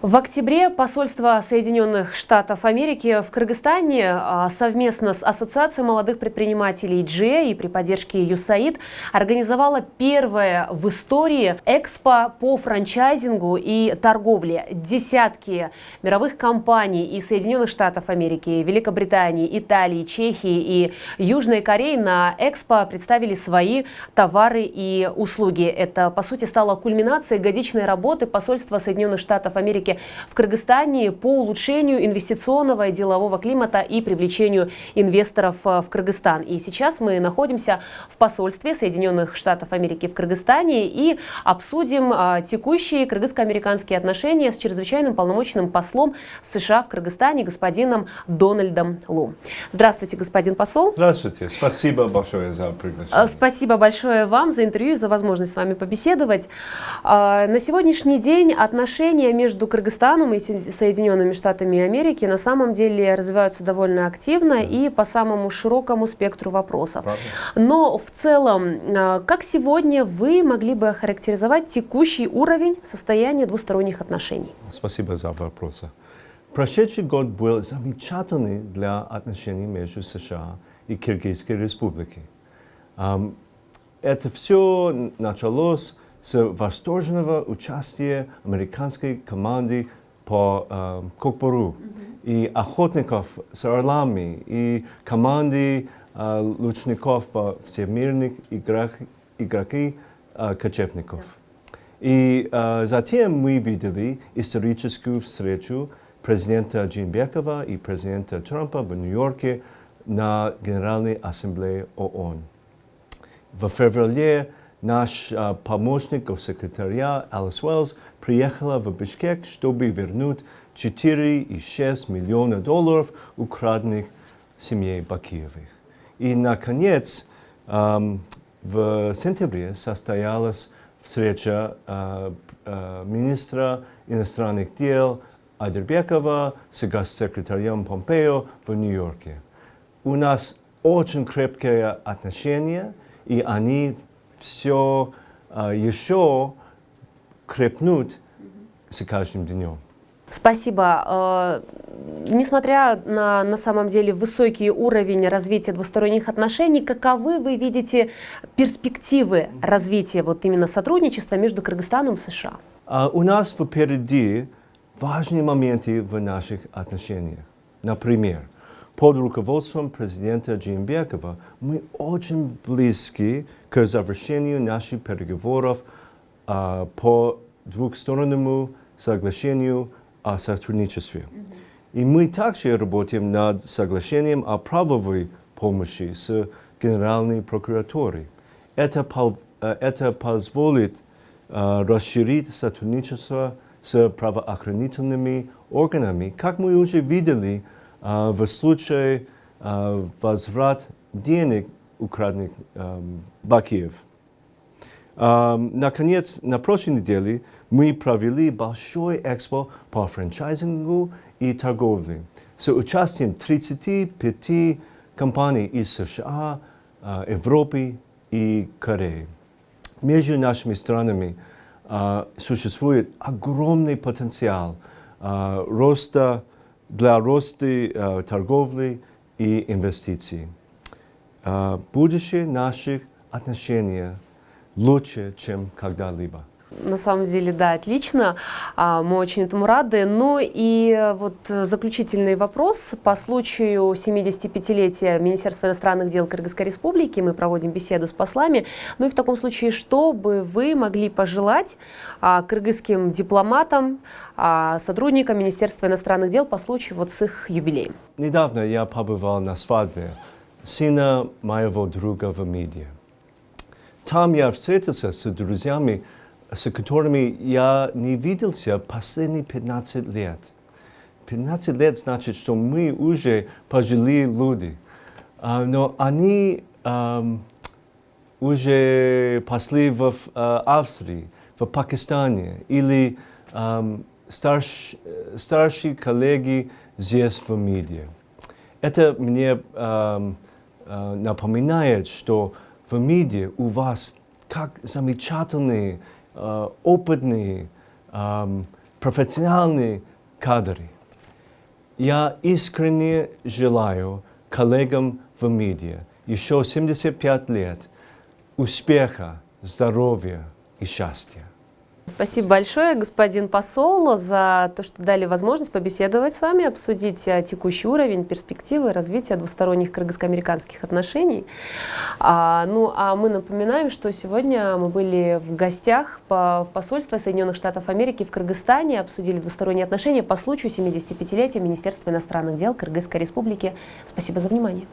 В октябре посольство Соединенных Штатов Америки в Кыргызстане совместно с Ассоциацией молодых предпринимателей GE и при поддержке USAID организовало первое в истории экспо по франчайзингу и торговле. Десятки мировых компаний из Соединенных Штатов Америки, Великобритании, Италии, Чехии и Южной Кореи на экспо представили свои товары и услуги. Это, по сути, стало кульминацией годичной работы посольства Соединенных Штатов Америки в Кыргызстане по улучшению инвестиционного и делового климата и привлечению инвесторов в Кыргызстан. И сейчас мы находимся в посольстве Соединенных Штатов Америки в Кыргызстане и обсудим текущие кыргызско-американские отношения с чрезвычайным полномочным послом США в Кыргызстане господином Дональдом Лу. Здравствуйте, господин посол. Здравствуйте. Спасибо большое за приглашение. Спасибо большое вам за интервью и за возможность с вами побеседовать. На сегодняшний день отношения между Кыргызстаном и Соединенными Штатами Америки на самом деле развиваются довольно активно и по самому широкому спектру вопросов. Правда. Но в целом, как сегодня вы могли бы охарактеризовать текущий уровень состояния двусторонних отношений? Спасибо за вопросы. Прошедший год был замечательный для отношений между США и Киргизской Республикой. Это все началось с восторженного участия американской команды по кокбору и охотников с орлами и команды лучников в всемирных играх кочевников. И затем мы видели историческую встречу президента Джеймбекова и президента Трампа в Нью-Йорке на Генеральной Ассамблее ООН. В феврале наш помощник госсекретаря Алис Уэллс приехала в Бишкек, чтобы вернуть $4,6 миллиона украденных семьей Бакиевых. И, наконец, в сентябре состоялась встреча министра иностранных дел Айдарбекова с госсекретарем Помпео в Нью-Йорке. У нас очень крепкие отношения, и они все еще крепнут с каждым днем. Спасибо. Несмотря на самом деле высокий уровень развития двусторонних отношений, каковы вы видите перспективы развития вот именно сотрудничества между Кыргызстаном и США? У нас впереди важные моменты в наших отношениях. Например, под руководством президента Джеймбекова мы очень близки к завершению наших переговоров по двухстороннему соглашению о сотрудничестве. И мы также работаем над соглашением о правовой помощи с Генеральной прокуратурой. Это позволит расширить сотрудничество с правоохранительными органами, как мы уже видели в случае возврата денег украденных Бакиев. Наконец, на прошлой неделе мы провели большой экспо по франчайзингу и торговле с участием 35 компаний из США, Европы и Кореи. Между нашими странами существует огромный потенциал для роста торговли и инвестиций. Будущее наших отношений лучше, чем когда-либо. На самом деле, да, отлично. Мы очень этому рады. Ну и вот заключительный вопрос. По случаю 75-летия Министерства иностранных дел Кыргызской Республики мы проводим беседу с послами. Ну и в таком случае, что бы вы могли пожелать кыргызским дипломатам, сотрудникам Министерства иностранных дел по случаю вот с их юбилеем? Недавно я побывал на свадьбе сына моего друга в Миде. Там я встретился с друзьями, с которыми я не виделся последние 15 лет. 15 лет значит, что мы уже пожилые люди. Но они уже пошли в Австрии, в Пакистане или старшие коллеги здесь в МИДе. Это мне напоминает, что в МИДе у вас как замечательные, опытные профессиональные кадры. Я искренне желаю коллегам в медиа еще 75 лет успеха, здоровья и счастья. Спасибо большое, господин посол, за то, что дали возможность побеседовать с вами, обсудить текущий уровень, перспективы развития двусторонних кыргызско-американских отношений. А мы напоминаем, что сегодня мы были в гостях в посольстве Соединенных Штатов Америки в Кыргызстане, обсудили двусторонние отношения по случаю 75-летия Министерства иностранных дел Кыргызской Республики. Спасибо за внимание.